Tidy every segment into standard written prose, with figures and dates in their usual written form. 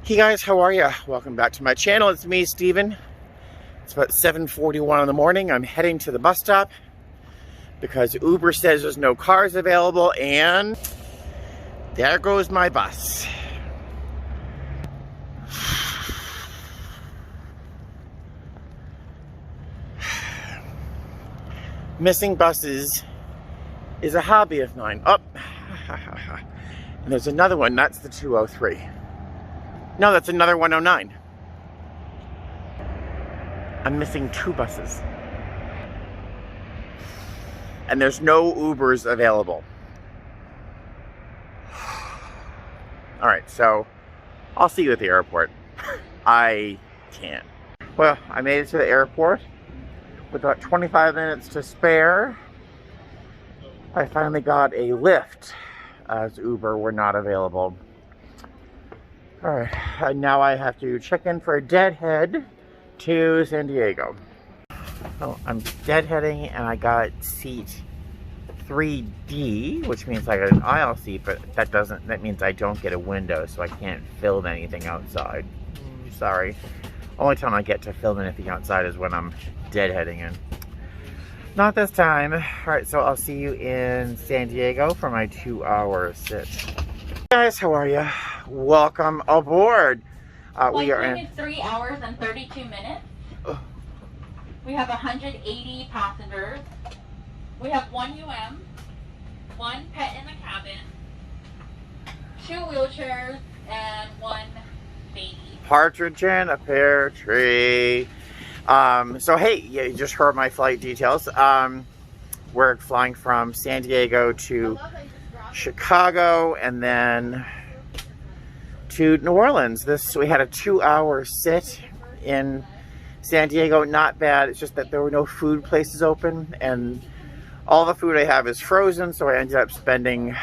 Hey guys, how are you? Welcome back to my channel. It's me, Steven. It's about 7:41 in the morning. I'm heading to the bus stop because Uber says there's no cars available, and there goes my bus. Missing buses is a hobby of mine. Oh, and there's another one. That's the 203. No, that's another 109. I'm missing two buses. And there's no Ubers available. Alright, so I'll see you at the airport. I can't. Well, I made it to the airport with about 25 minutes to spare. I finally got a lift as Uber were not available. Alright, now I have to check in for a deadhead to San Diego. Oh, I'm deadheading and I got seat 3D, which means I got an aisle seat, but that means I don't get a window, so I can't film anything outside. Sorry. Only time I get to film anything outside is when I'm deadheading in. Not this time. Alright, so I'll see you in San Diego for my 2-hour sit. Hey guys, how are you? Welcome aboard. We are in 3 hours and 32 minutes. We have 180 passengers. We have 1 one pet in the cabin, 2 wheelchairs, and 1 baby. Partridge in a pear tree. So hey, you just heard my flight details. We're flying from San Diego to Chicago and then to New Orleans. We had a 2-hour sit in San Diego. Not bad. It's just that there were no food places open, and all the food I have is frozen, so I ended up spending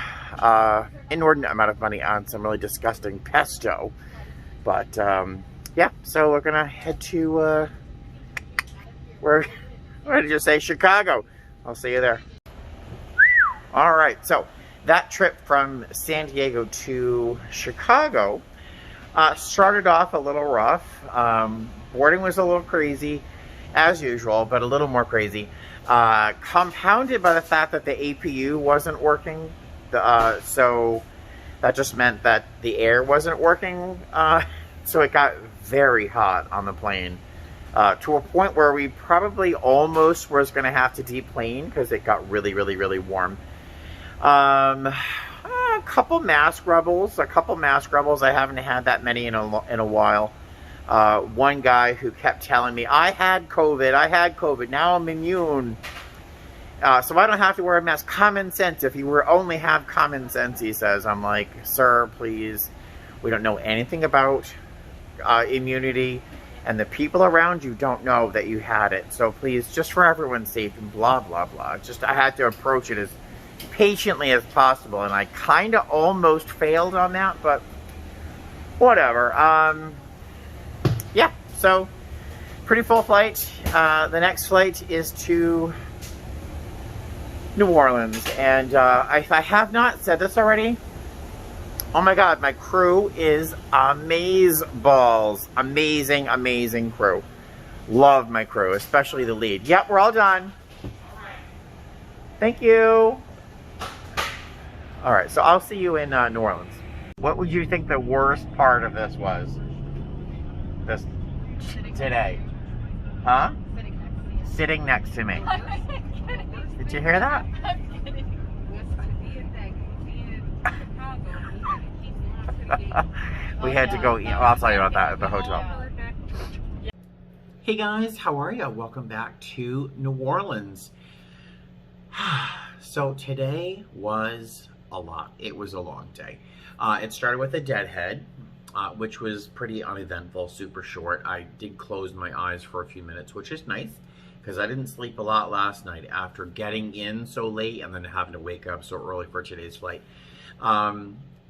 inordinate amount of money on some really disgusting pesto. But yeah, so we're gonna head to where did you say? Chicago. I'll see you there. All right, so that trip from San Diego to Chicago started off a little rough. Boarding was a little crazy, as usual, but a little more crazy. Compounded by the fact that the APU wasn't working. So that just meant that the air wasn't working. So it got very hot on the plane. To a point where we probably almost was going to have to deplane because it got really, really, really warm. A couple mask rubbles. I haven't had that many in a while. One guy who kept telling me, I had COVID, now I'm immune. So I don't have to wear a mask. Common sense. If you only have common sense, he says. I'm like, sir, please. We don't know anything about immunity. And the people around you don't know that you had it. So please, just for everyone's sake, and blah, blah, blah. Just, I had to approach it as patiently as possible. And I kind of almost failed on that, but whatever. Yeah, so pretty full flight. The next flight is to New Orleans. And if I have not said this already, oh my God, my crew is amazeballs. Amazing, amazing crew. Love my crew, especially the lead. Yep, we're all done. Thank you. All right, so I'll see you in New Orleans. What would you think the worst part of this was? This today? Huh? Sitting next to me. Did you hear that? We had to go eat. Well, I'll tell you about that at the hotel. Hey guys, how are you? Welcome back to New Orleans. So today was a lot. It was a long day. It started with a deadhead, which was pretty uneventful, super short. I did close my eyes for a few minutes, which is nice because I didn't sleep a lot last night after getting in so late and then having to wake up so early for today's flight.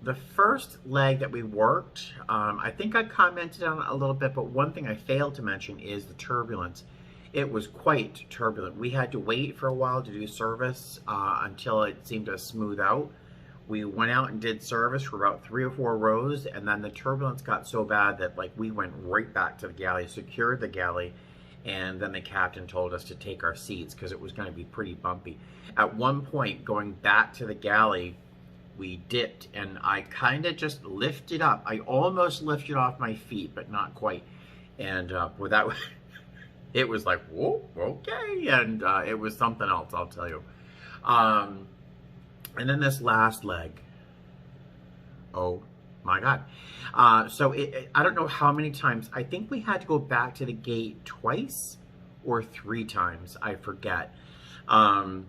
The first leg that we worked, I think I commented on it a little bit, but one thing I failed to mention is the turbulence. It was quite turbulent. We had to wait for a while to do service until it seemed to smooth out, We went out and did service for about 3 or 4 rows, and then the turbulence got so bad that like we went right back to the galley, secured the galley, and then the captain told us to take our seats because it was going to be pretty bumpy. At one point, going back to the galley, we dipped, and I kind of just lifted up. I almost lifted off my feet, but not quite. And well, that it was like, whoa, okay, and it was something else, I'll tell you. And then this last leg, oh my God. So I don't know how many times. I think we had to go back to the gate twice or 3 times. I forget. The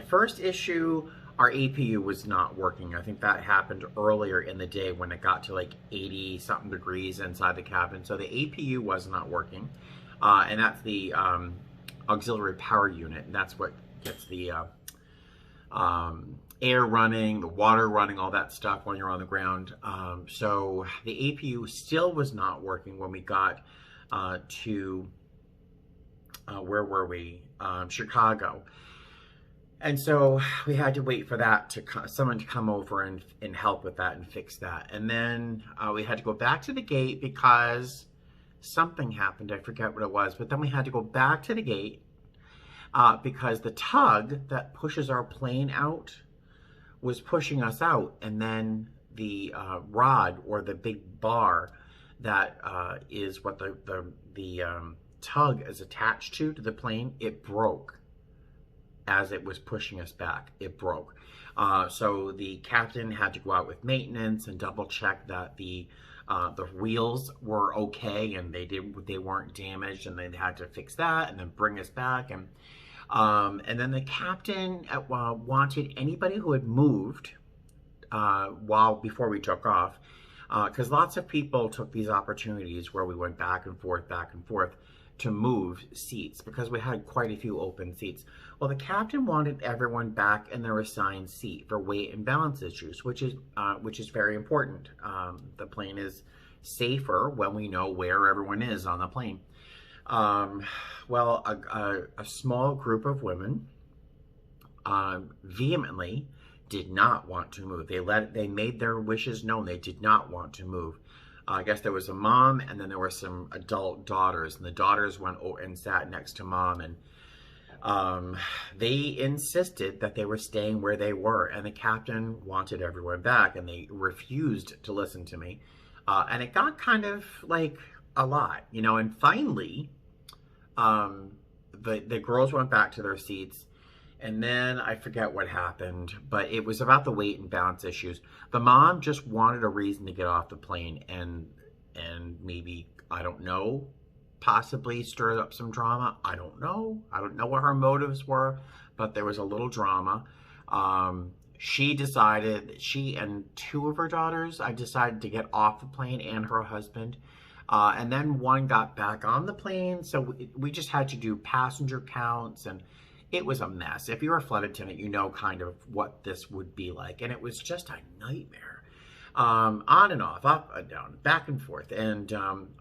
first issue, our APU was not working. I think that happened earlier in the day when it got to like 80 something degrees inside the cabin. So the APU was not working. And that's the auxiliary power unit. And that's what gets the air running, the water running, all that stuff when you're on the ground. So the APU still was not working when we got to, where were we? Chicago. And so we had to wait for that to someone to come over and help with that and fix that. And then we had to go back to the gate because something happened. I forget what it was. But then we had to go back to the gate because the tug that pushes our plane out was pushing us out. And then the rod or the big bar that is what the tug is attached to the plane, it broke. As it was pushing us back, it broke. So the captain had to go out with maintenance and double check that the wheels were okay and they weren't damaged, and they had to fix that and then bring us back. And then the captain wanted anybody who had moved before we took off, because lots of people took these opportunities where we went back and forth to move seats because we had quite a few open seats. Well, the captain wanted everyone back in their assigned seat for weight and balance issues, which is very important. The plane is safer when we know where everyone is on the plane. Well, a small group of women vehemently did not want to move. They made their wishes known. They did not want to move. I guess there was a mom, and then there were some adult daughters, and the daughters went and sat next to mom, and they insisted that they were staying where they were, and the captain wanted everyone back, and they refused to listen to me, and it got kind of like a lot, you know. And finally, the girls went back to their seats. And then I forget what happened, but it was about the weight and balance issues. The mom just wanted a reason to get off the plane and maybe, I don't know, possibly stirred up some drama. I don't know. I don't know what her motives were, but there was a little drama. She decided, she and 2 of her daughters, decided to get off the plane, and her husband. And then one got back on the plane. So we just had to do passenger counts, and it was a mess. If you're a flight attendant, you know kind of what this would be like. And it was just a nightmare. On and off, up and down, back and forth. And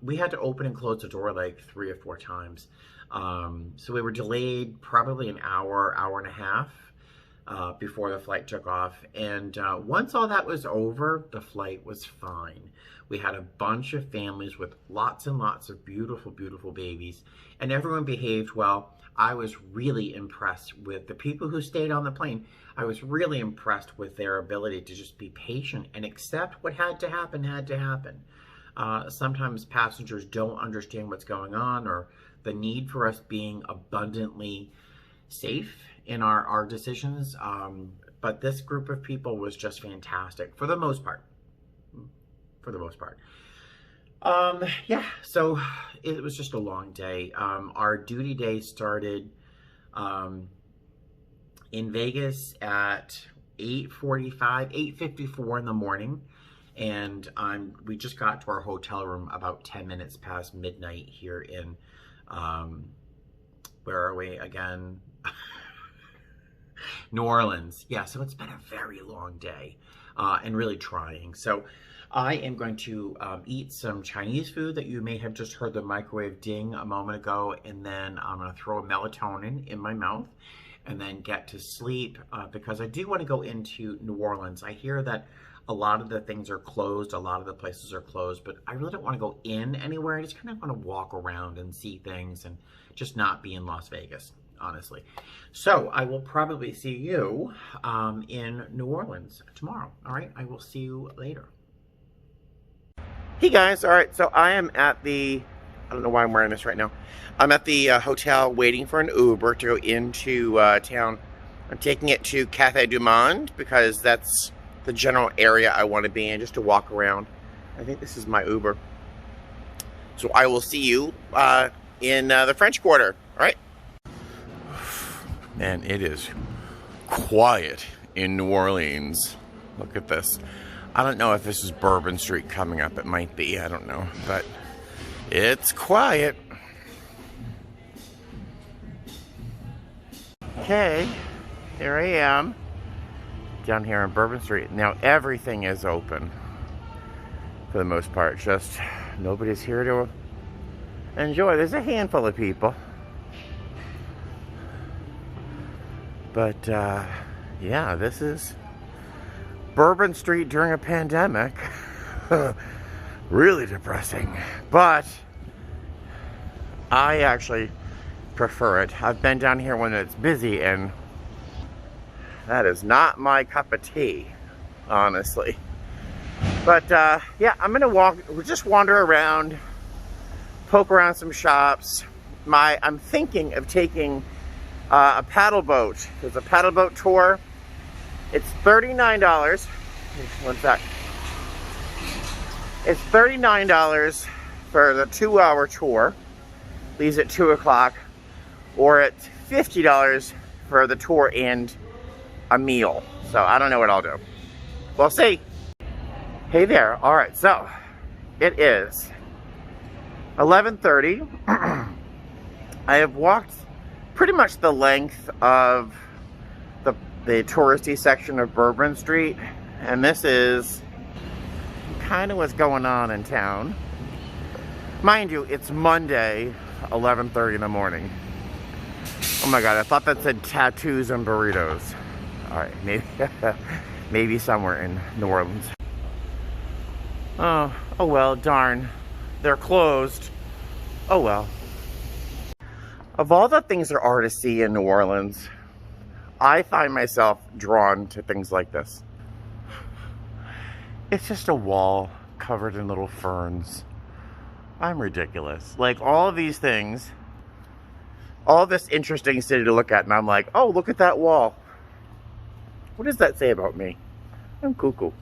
we had to open and close the door like 3 or 4 times. So we were delayed probably an hour, hour and a half before the flight took off. And once all that was over, the flight was fine. We had a bunch of families with lots and lots of beautiful, beautiful babies. And everyone behaved well. I was really impressed with the people who stayed on the plane. I was really impressed with their ability to just be patient and accept what had to happen, had to happen. Sometimes passengers don't understand what's going on, or the need for us being abundantly safe in our decisions. But this group of people was just fantastic for the most part. For the most part. Yeah, so it was just a long day. Our duty day started in Vegas at 8:54 in the morning, and we just got to our hotel room about 10 minutes past midnight here in, where are we again? New Orleans. Yeah, so it's been a very long day and really trying. So I am going to eat some Chinese food that you may have just heard the microwave ding a moment ago, and then I'm going to throw a melatonin in my mouth, and then get to sleep because I do want to go into New Orleans. I hear that a lot of the things are closed, a lot of the places are closed, but I really don't want to go in anywhere. I just kind of want to walk around and see things and just not be in Las Vegas, honestly. So I will probably see you in New Orleans tomorrow. All right, I will see you later. Hey guys, all right, so I am at the, I don't know why I'm wearing this right now. I'm at the hotel waiting for an Uber to go into town. I'm taking it to Cafe du Monde because that's the general area I want to be in, just to walk around. I think this is my Uber. So I will see you in the French Quarter, all right? Man, it is quiet in New Orleans. Look at this. I don't know if this is Bourbon Street coming up. It might be, I don't know. But it's quiet. Okay, here I am. Down here on Bourbon Street. Now everything is open for the most part. Just nobody's here to enjoy. There's a handful of people. But yeah, this is Bourbon Street during a pandemic. Really depressing. But I actually prefer it. I've been down here when it's busy, and that is not my cup of tea, honestly. But yeah, I'm gonna just wander around, poke around some shops. I'm thinking of taking a paddle boat. There's a paddle boat tour. It's $39. One sec. It's $39 for the 2-hour tour. Leaves at 2 o'clock. Or it's $50 for the tour and a meal. So I don't know what I'll do. We'll see. Hey there. All right, so it is 11:30. I have walked pretty much the length of the touristy section of Bourbon Street, and this is kind of what's going on in town. Mind you, it's Monday, 11:30 in the morning. Oh my God, I thought that said tattoos and burritos. All right, maybe somewhere in New Orleans. Oh well, darn. They're closed. Oh well. Of all the things there are to see in New Orleans, I find myself drawn to things like this. It's just a wall covered in little ferns. I'm ridiculous. Like, all of these things, all this interesting city to look at, and I'm like, oh, look at that wall. What does that say about me? I'm cuckoo. I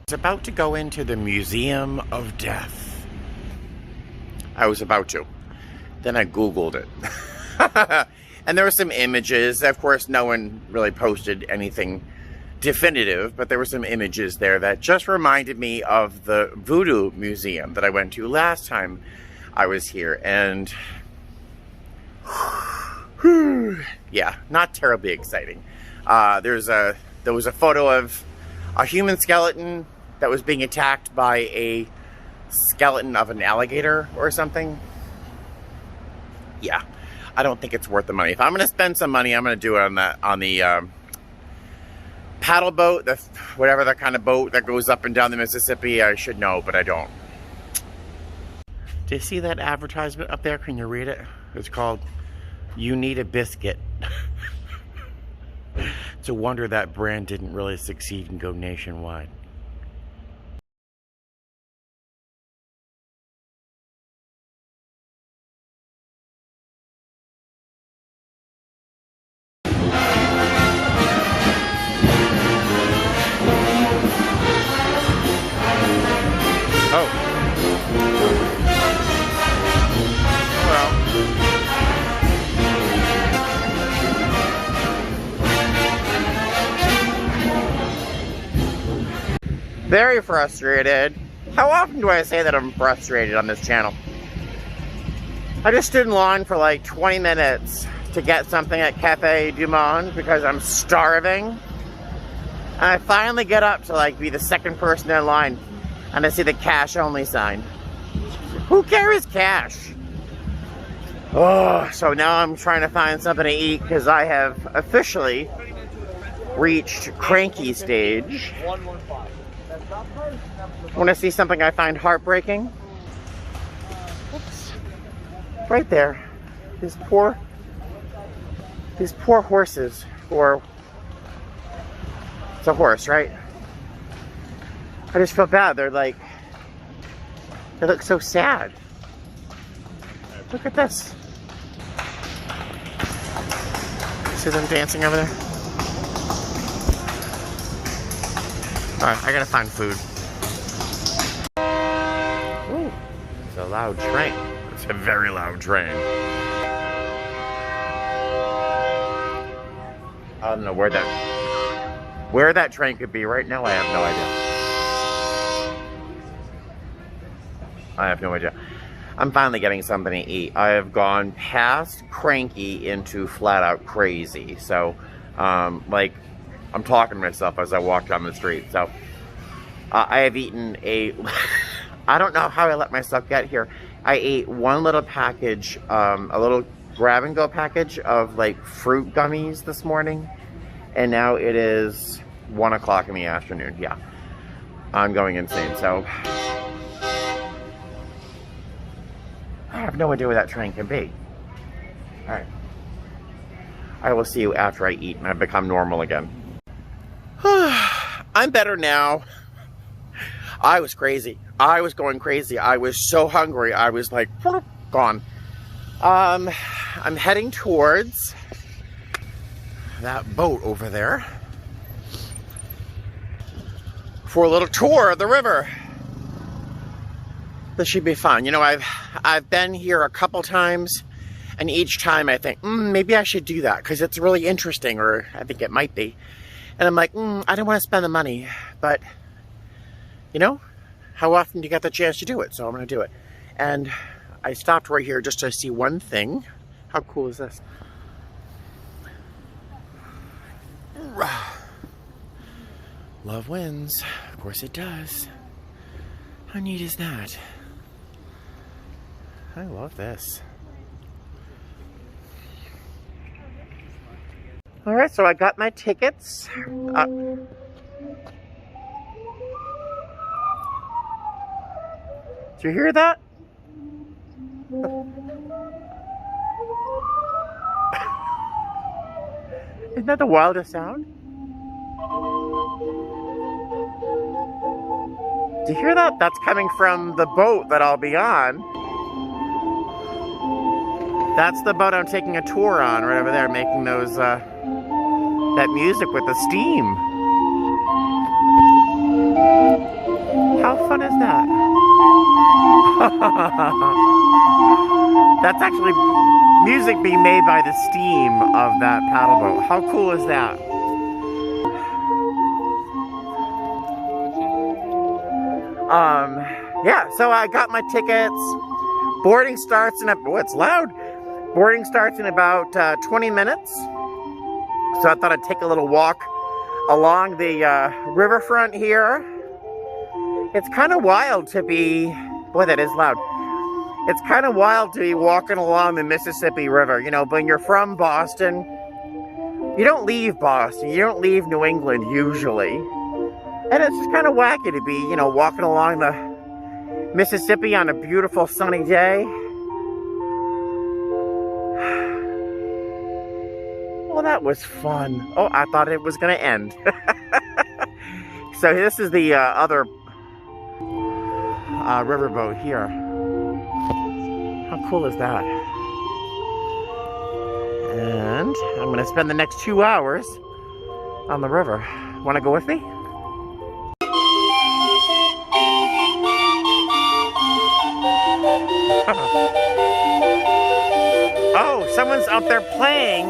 was about to go into the Museum of Death. I was about to. Then I Googled it. And there were some images. Of course, no one really posted anything definitive, but there were some images there that just reminded me of the Voodoo Museum that I went to last time I was here. And yeah, not terribly exciting. There was a photo of a human skeleton that was being attacked by a skeleton of an alligator or something. Yeah, I don't think it's worth the money. If I'm going to spend some money, I'm going to do it on the paddle boat, whatever that kind of boat that goes up and down the Mississippi. I should know, but I don't. Do you see that advertisement up there? Can you read it? It's called "You Need a Biscuit." It's a wonder that brand didn't really succeed and go nationwide. Very frustrated. How often do I say that I'm frustrated on this channel? I just stood in line for like 20 minutes to get something at Cafe du Monde because I'm starving. And I finally get up to like be the second person in line and I see the cash only sign. Who carries cash? Oh, so now I'm trying to find something to eat because I have officially reached cranky stage. Want to see something I find heartbreaking? Oops. Right there. These poor horses. Or it's a horse, right? I just feel bad. They're like, they look so sad. Look at this. See them dancing over there? Alright, I gotta find food. Ooh, it's a loud train. It's a very loud train. I don't know where that train could be right now. I have no idea. I have no idea. I'm finally getting something to eat. I have gone past cranky into flat out crazy. So, like, I'm talking to myself as I walk down the street. So, I have eaten I don't know how I let myself get here. I ate one little package, a little grab and go package of like fruit gummies this morning. And now it is 1 o'clock in the afternoon. Yeah, I'm going insane. So, I have no idea where that train can be. Alright. I will see you after I eat and I become normal again. I'm better now. I was crazy. I was going crazy. I was so hungry. I was like, gone. I'm heading towards that boat over there for a little tour of the river. This should be fun. You know, I've been here a couple times, and each time I think, maybe I should do that because it's really interesting, or I think it might be. And I'm like, I don't want to spend the money, but you know, how often do you get the chance to do it? So I'm going to do it. And I stopped right here just to see one thing. How cool is this? Love wins. Of course it does. How neat is that? I love this. Alright, so I got my tickets. Did you hear that? Isn't that the wildest sound? Do you hear that? That's coming from the boat that I'll be on. That's the boat I'm taking a tour on right over there, making those, that music with the steam. How fun is that? That's actually music being made by the steam of that paddle boat. How cool is that? Yeah, so I got my tickets. Boarding starts in it's loud. Boarding starts in about 20 minutes. So I thought I'd take a little walk along the riverfront here. It's kind of wild to be, boy, that is loud. It's kind of wild to be walking along the Mississippi River. You know, when you're from Boston, you don't leave Boston. You don't leave New England usually. And it's just kind of wacky to be, you know, walking along the Mississippi on a beautiful sunny day. Well, that was fun. Oh, I thought it was going to end. So this is the other riverboat here. How cool is that? And I'm going to spend the next 2 hours on the river. Want to go with me? Oh, someone's out there playing.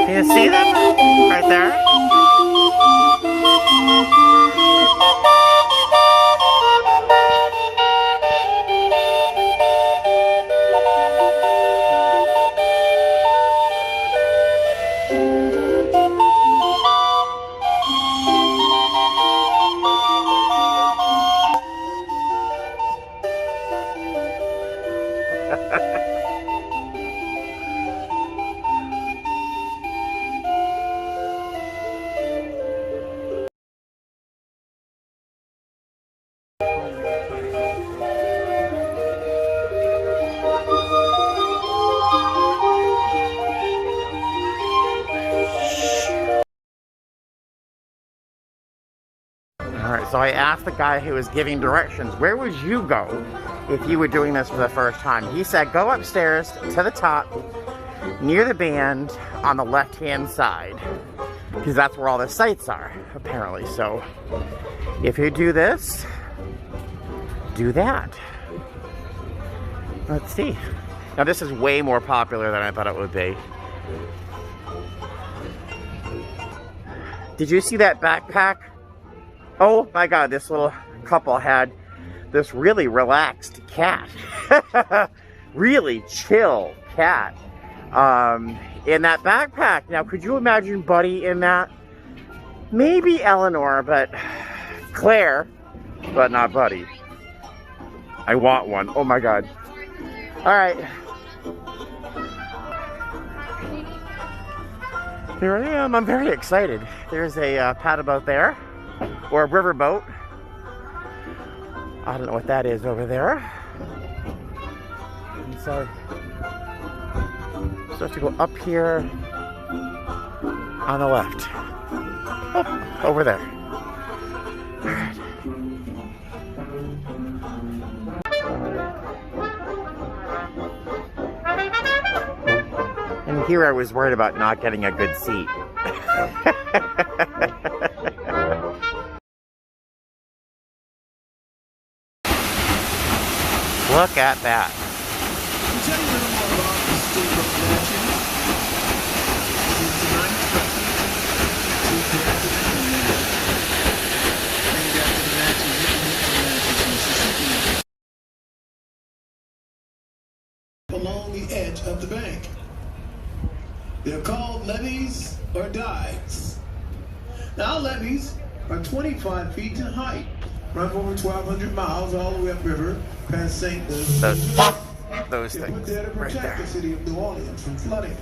Can you see them? Right there. Alright, so I asked the guy who was giving directions, where would you go if you were doing this for the first time? He said, go upstairs to the top, near the band, on the left-hand side. Because that's where all the sights are, apparently. So, if you do this, do that. Let's see. Now, this is way more popular than I thought it would be. Did you see that backpack? Oh my God, this little couple had this really relaxed cat. Really chill cat. In that backpack. Now, could you imagine Buddy in that? Maybe Eleanor, but Claire, but not Buddy. I want one. Oh my God. All right. Here I am. I'm very excited. There's a paddle boat there, or a riverboat. I don't know what that is over there. And so I have to go up here on the left. Oh, over there. All right. And here I was worried about not getting a good seat. Look at that. Along the edge of the bank. They're called levees or dikes. Now levees are 25 feet in height, run for over 1,200 miles all the way upriver past St. Louis. Those things put there to right protect there. the city of New Orleans from flooding.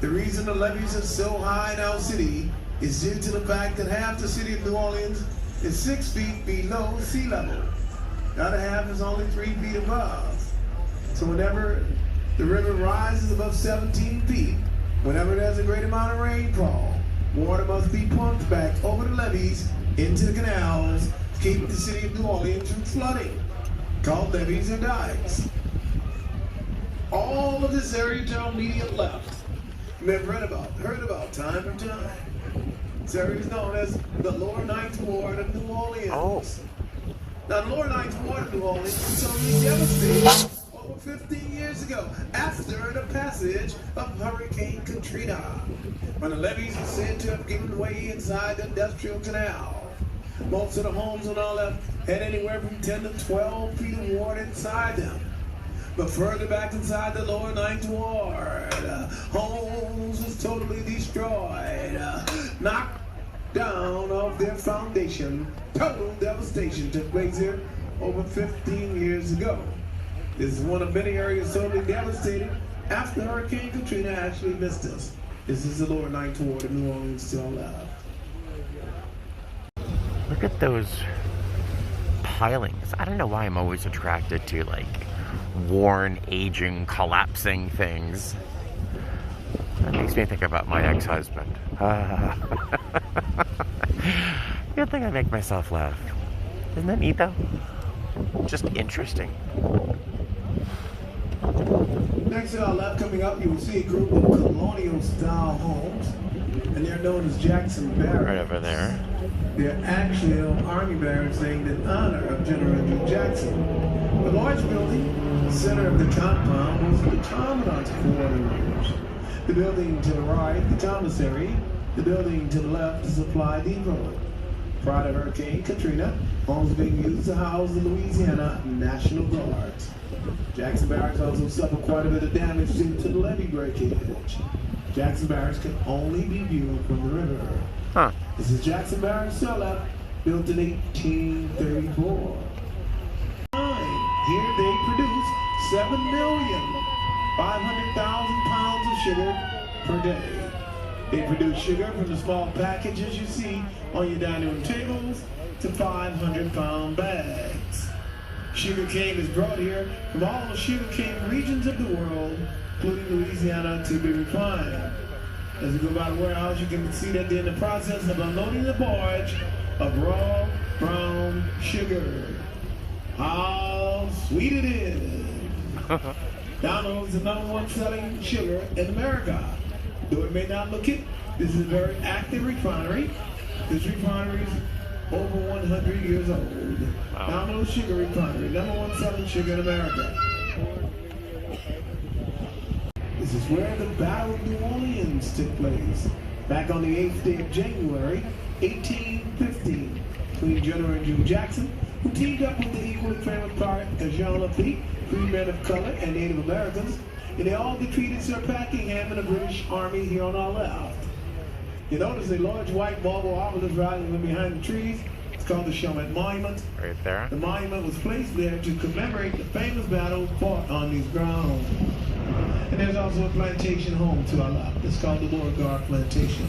The reason the levees are so high in our city is due to the fact that half the city of New Orleans is 6 feet below sea level. The other half is only 3 feet above. So whenever the river rises above 17 feet, whenever there's a great amount of rainfall, water must be pumped back over the levees into the canals to keep the city of New Orleans from flooding, called levees or dikes. All of this area to our immediate left, you may have heard about time and time. This area is known as the Lower Ninth Ward of New Orleans. Oh. Now, the Lower Ninth Ward of New Orleans was totally devastated 15 years ago, after the passage of Hurricane Katrina, when the levees are said to have given way inside the industrial canal. Most of the homes on our left had anywhere from 10 to 12 feet of water inside them. But further back inside the Lower Ninth Ward, homes was totally destroyed, knocked down off their foundation. Total devastation took place here over 15 years ago. This is one of many areas totally devastated after Hurricane Katrina actually missed us. This is the Lower Ninth Ward of New Orleans still alive. Look at those pilings. I don't know why I'm always attracted to like worn, aging, collapsing things. That makes me think about my ex-husband. Good thing I make myself laugh. Isn't that neat though? Just interesting. Next to our left, coming up, you will see a group of colonial-style homes, and they're known as Jackson Barracks. Right over there. They're actually army barracks named in honor of General Andrew Jackson. The large building, the center of the compound, was the commandant's quarters. The building to the right, the commissary. The building to the left, the supply depot. Prior to Hurricane Katrina, homes being used to house the Louisiana National Guards. Jackson Barracks also suffered quite a bit of damage due to the levee breakage. Jackson Barracks can only be viewed from the river. Huh. This is Jackson Barracks cellar, built in 1834. Here they produce 7,500,000 pounds of sugar per day. They produce sugar from the small packages you see on your dining room tables to 500-pound bags. Sugar cane is brought here from all the sugar cane regions of the world, including Louisiana, to be refined. As you go by the warehouse, you can see that they're in the process of unloading the barge of raw brown sugar. How sweet it is! Domino's is the #1 selling sugar in America. Though it may not look it, this is a very active refinery. This refinery is over 100 years old. Wow. Domino's Sugar Refinery, #1 selling sugar in America. This is where the Battle of New Orleans took place, back on the 8th day of January, 1815, between General Andrew Jackson, who teamed up with the equally famous pirate Jean Lafitte, free men of color and Native Americans, and they all defeated Sir Packingham and the British Army here on our left. You notice a large white marble obelisk rising behind the trees. It's called the Showman Monument. Right there. The monument was placed there to commemorate the famous battle fought on these grounds. And there's also a plantation home to our left. It's called the Beauregard Plantation.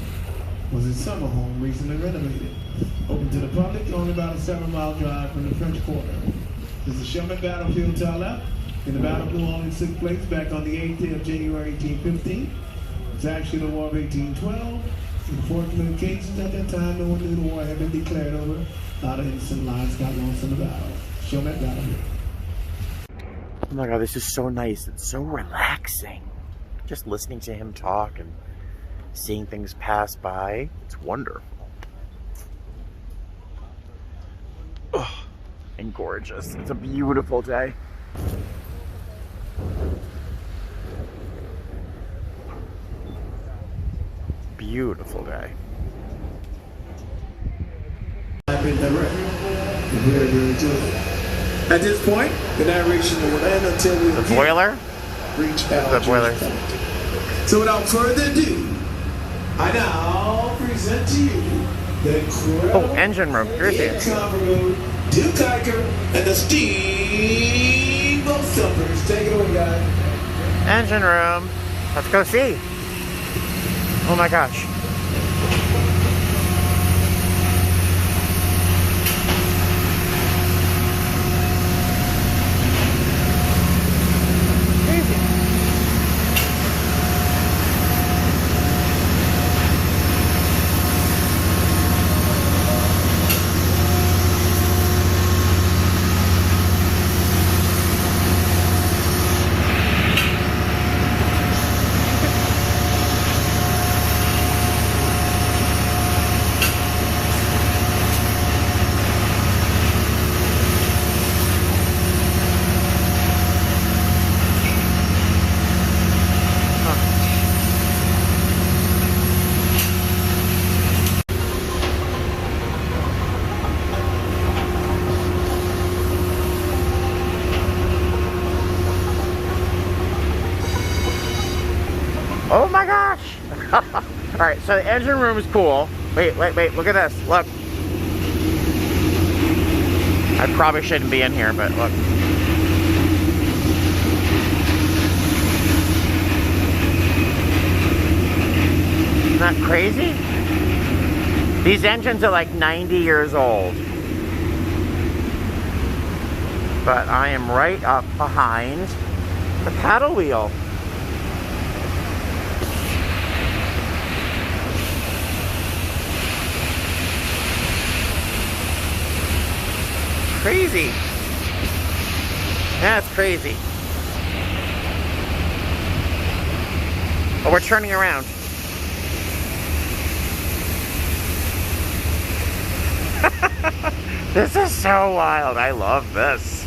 It was a summer home recently renovated. Open to the public, only about a 7-mile drive from the French Quarter. There's the Sherman Battlefield to our left. And the Battle of New Orleans took place back on the 8th day of January 1815. It's actually the War of 1812. Before communications at that time, no one knew the war had been declared over. A lot of innocent lives got lost in the battle. Sherman Battlefield. Oh my God, this is so nice. It's so relaxing. Just listening to him talk and seeing things pass by. It's wonderful. Oh, and gorgeous. It's a beautiful day. Beautiful day. I've been direct. Very, very good. At this point, the narration will end until we The boiler? reach out. The boiler. So without further ado, I now present to you the incredible engine room. Here's the incomparable Duke Hiker and the Steamboat Thumpers. Take it away, guys. Engine room. Let's go see. Oh my gosh. Oh my gosh! Alright, so the engine room is cool. Wait, look at this. Look. I probably shouldn't be in here, but look. Isn't that crazy? These engines are like 90 years old. But I am right up behind the paddle wheel. Crazy. That's crazy. Oh, we're turning around. This is so wild. I love this.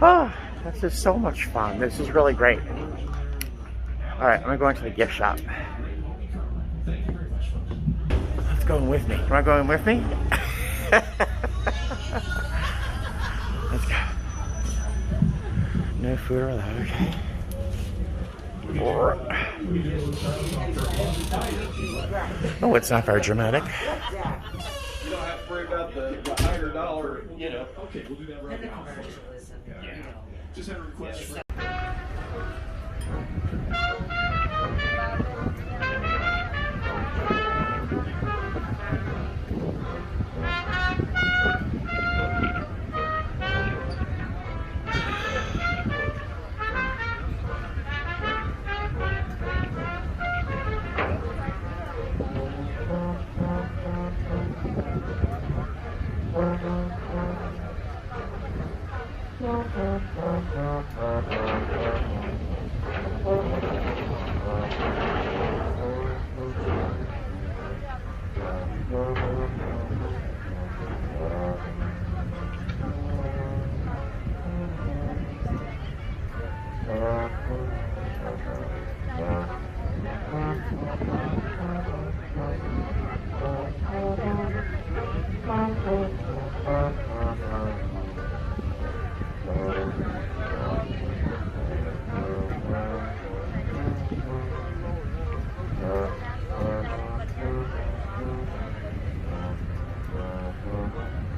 Oh, this is so much fun. This is really great. Alright, I'm going to the gift shop. Let's go with me. Am I going with me? Let's go. No food or that, okay. Oh, it's not very dramatic. You don't have to worry about the $100, you know. Okay, we'll do that right now. Just had a request for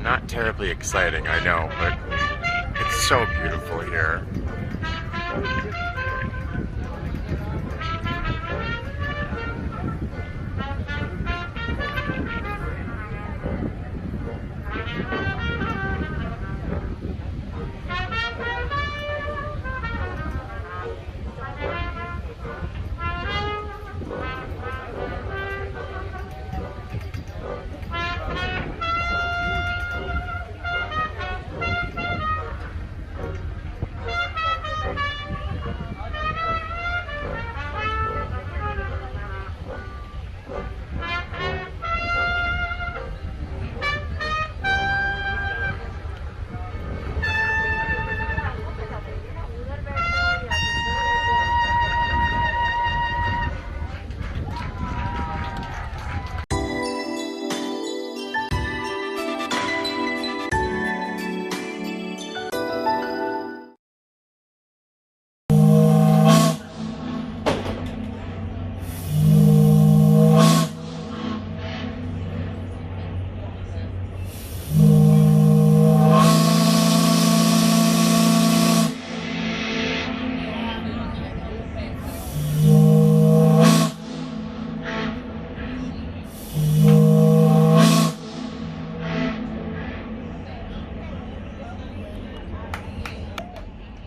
Not terribly exciting, I know, but it's so beautiful here.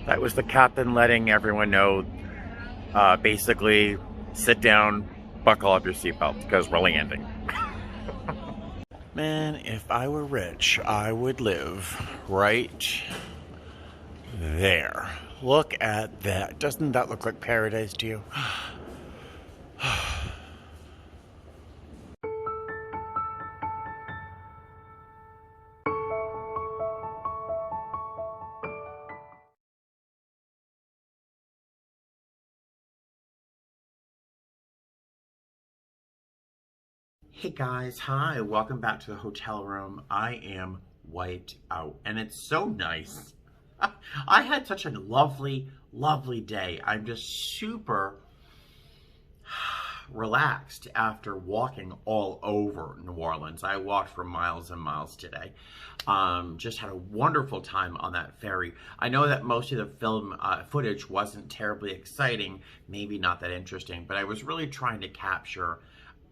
That was the captain letting everyone know, basically, sit down, buckle up your seatbelt, because we're landing. Man, if I were rich, I would live right there. Look at that. Doesn't that look like paradise to you? Hey guys, hi, welcome back to the hotel room. I am wiped out and it's so nice. I had such a lovely, lovely day. I'm just super relaxed after walking all over New Orleans. I walked for miles and miles today. Just had a wonderful time on that ferry. I know that most of the film footage wasn't terribly exciting, maybe not that interesting, but I was really trying to capture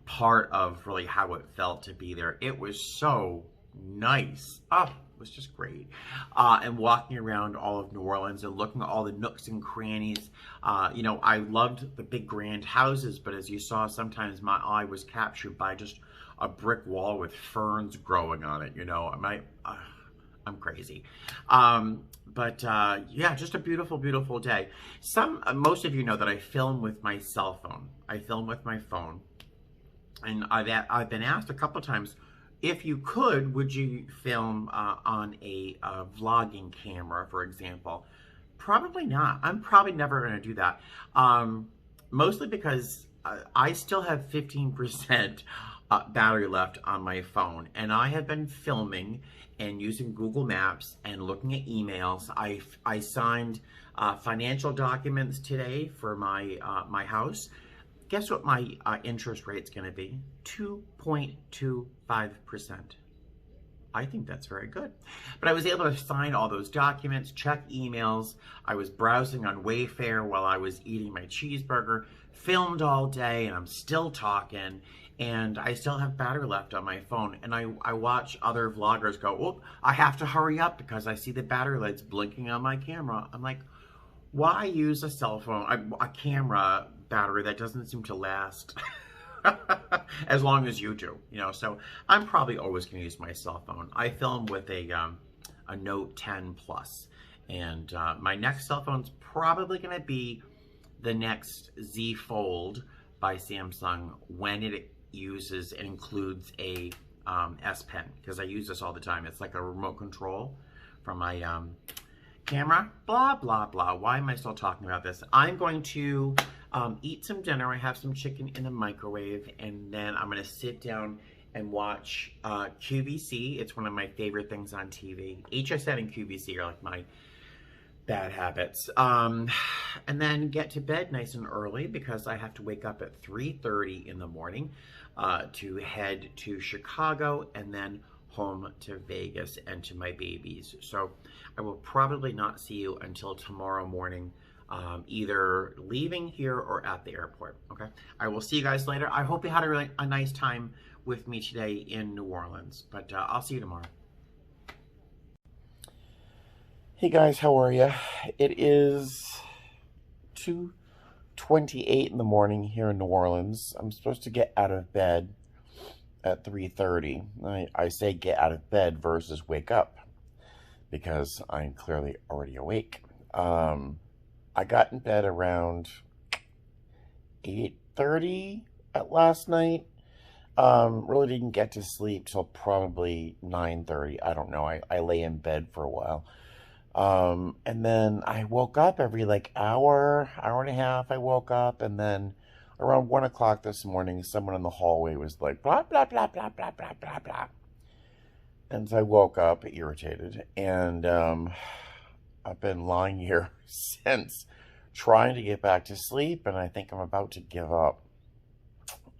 part of really how it felt to be there. It was so nice. Oh, it was just great. And walking around all of New Orleans and looking at all the nooks and crannies. You know, I loved the big grand houses, but as you saw, sometimes my eye was captured by just a brick wall with ferns growing on it. You know, I'm crazy. Yeah, just a beautiful, beautiful day. Most of you know that I film with my cell phone. I film with my phone. And I've been asked a couple times, if you could, would you film on a vlogging camera, for example? Probably not. I'm probably never going to do that. Mostly because I still have 15% battery left on my phone, and I have been filming and using Google Maps and looking at emails. I signed financial documents today for my my house. Guess what my interest rate's going to be? 2.25%. I think that's very good. But I was able to sign all those documents, check emails. I was browsing on Wayfair while I was eating my cheeseburger, filmed all day, and I'm still talking, and I still have battery left on my phone. And I watch other vloggers go, oh, I have to hurry up because I see the battery lights blinking on my camera. I'm like, why use a cell phone, a camera battery that doesn't seem to last as long as you do, you know? So I'm probably always going to use my cell phone. I film with a Note 10 Plus, and my next cell phone's probably going to be the next Z Fold by Samsung when it uses and includes a S Pen, because I use this all the time. It's like a remote control from my camera. Blah, blah, blah. Why am I still talking about this? I'm going to eat some dinner. I have some chicken in the microwave, and then I'm going to sit down and watch QVC. It's one of my favorite things on TV. HSN and QVC are like my bad habits. And then get to bed nice and early because I have to wake up at 3:30 in the morning to head to Chicago and then home to Vegas and to my babies. So I will probably not see you until tomorrow morning, either leaving here or at the airport, okay? I will see you guys later. I hope you had a nice time with me today in New Orleans, but I'll see you tomorrow. Hey guys, how are you? It is 2:28 in the morning here in New Orleans. I'm supposed to get out of bed at 3:30. I say get out of bed versus wake up because I'm clearly already awake. I got in bed around 8:30 at last night. Really didn't get to sleep till probably 9:30. I don't know. I lay in bed for a while. And then I woke up every like hour and a half. I woke up, and then around 1 o'clock this morning, someone in the hallway was like, blah, blah, blah, blah, blah, blah, blah, blah. And so I woke up irritated, and I've been lying here since trying to get back to sleep, and I think I'm about to give up.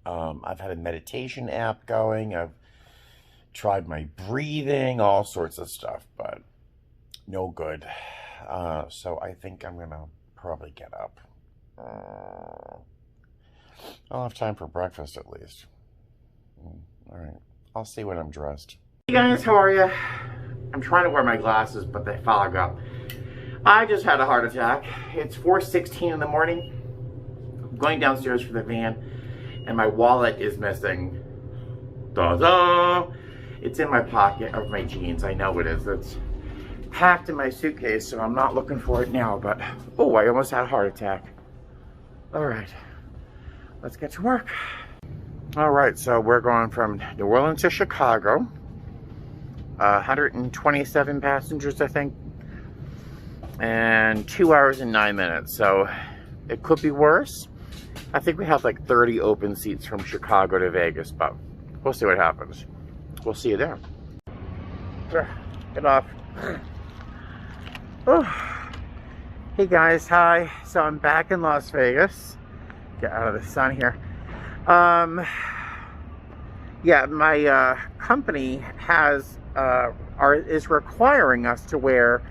I've had a meditation app going. I've tried my breathing, all sorts of stuff, but no good. So I think I'm going to probably get up. I'll have time for breakfast at least. All right. I'll see when I'm dressed. Hey guys, how are you? I'm trying to wear my glasses, but they fog up. I just had a heart attack. It's 4:16 in the morning. I'm going downstairs for the van, and my wallet is missing. Da-da! It's in my pocket of my jeans. I know it is. It's packed in my suitcase, so I'm not looking for it now, but oh, I almost had a heart attack. All right. Let's get to work. All right, so we're going from New Orleans to Chicago. 127 passengers, I think, and 2 hours and 9 minutes. So it could be worse. I think we have like 30 open seats from Chicago to Vegas, but we'll see what happens. We'll see you there. Get off. Oh. Hey guys, hi. So I'm back in Las Vegas. Get out of the sun here. Yeah, my company has is requiring us to wear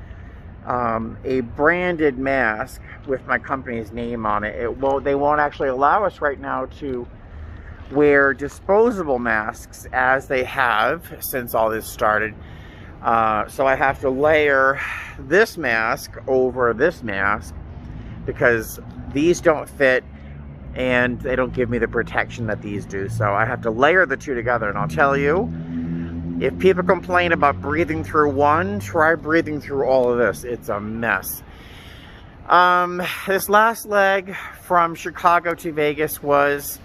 a branded mask with my company's name on it. They won't actually allow us right now to wear disposable masks as they have since all this started. So I have to layer this mask over this mask because these don't fit and they don't give me the protection that these do. So I have to layer the two together, and I'll tell you, if people complain about breathing through one, try breathing through all of this. It's a mess. This last leg from Chicago to Vegas was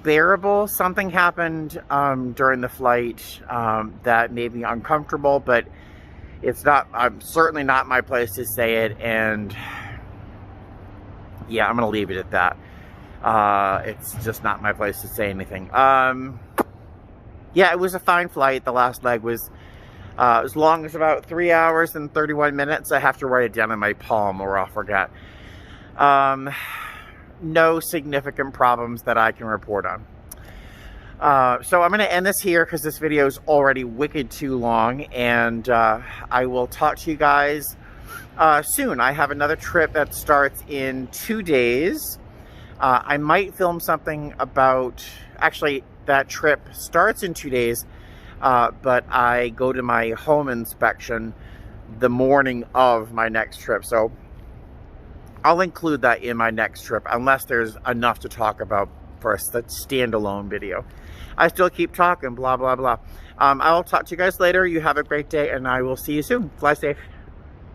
bearable. Something happened during the flight that made me uncomfortable, but it's not, certainly not my place to say it, and yeah, I'm gonna leave it at that. It's just not my place to say anything. Yeah, it was a fine flight. The last leg was as long as about 3 hours and 31 minutes. I have to write it down in my palm or I'll forget. No significant problems that I can report on. So I'm going to end this here because this video is already wicked too long, and I will talk to you guys soon. I have another trip that starts in 2 days. I might film something about, actually that trip starts in 2 days, but I go to my home inspection the morning of my next trip. So I'll include that in my next trip unless there's enough to talk about for a standalone video. I still keep talking, blah, blah, blah. I'll talk to you guys later. You have a great day, and I will see you soon. Fly safe.